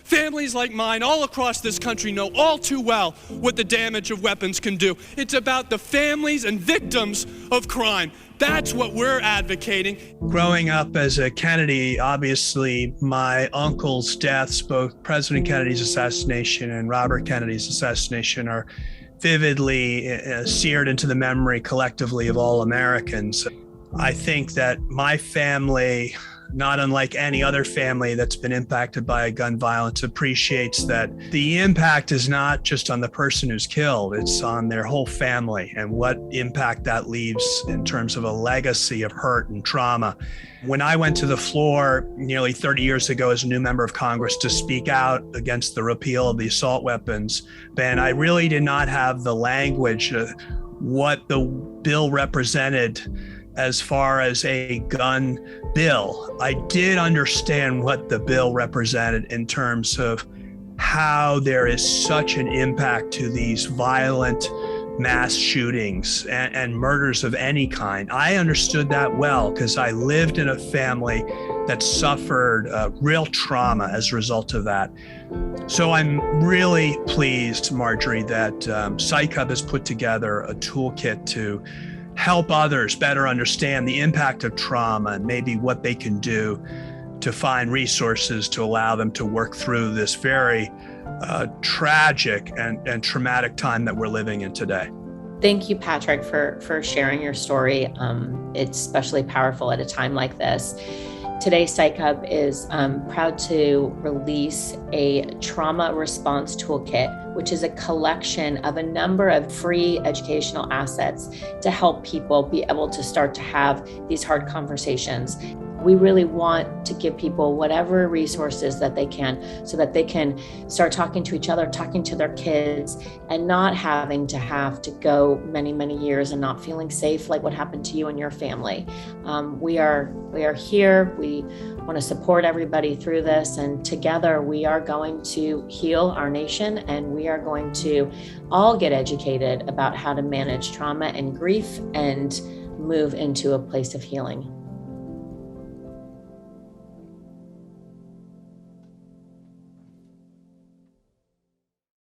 Families like mine all across this country know all too well what the damage of weapons can do. It's about the families and victims of crime. That's what we're advocating. Growing up as a Kennedy, obviously my uncle's deaths, both President Kennedy's assassination and Robert Kennedy's assassination, are vividly seared into the memory collectively of all Americans. I think that my family, not unlike any other family that's been impacted by gun violence, appreciates that the impact is not just on the person who's killed, it's on their whole family and what impact that leaves in terms of a legacy of hurt and trauma. When I went to the floor nearly 30 years ago as a new member of Congress to speak out against the repeal of the assault weapons ban, I really did not have the language, what the bill represented as far as a gun bill. I did understand what the bill represented in terms of how there is such an impact to these violent mass shootings and murders of any kind. I understood that well because I lived in a family that suffered real trauma as a result of that. So I'm really pleased, Marjorie, that Psych Hub has put together a toolkit to help others better understand the impact of trauma and maybe what they can do to find resources to allow them to work through this very tragic and traumatic time that we're living in today. Thank you, Patrick, for sharing your story. It's especially powerful at a time like this. Today, Psych Hub is proud to release a Trauma Response Toolkit, which is a collection of a number of free educational assets to help people be able to start to have these hard conversations. We really want to give people whatever resources that they can so that they can start talking to each other, talking to their kids, and not having to go many, many years and not feeling safe like what happened to you and your family. We are here. We want to support everybody through this, and together we are going to heal our nation, and we are going to all get educated about how to manage trauma and grief and move into a place of healing.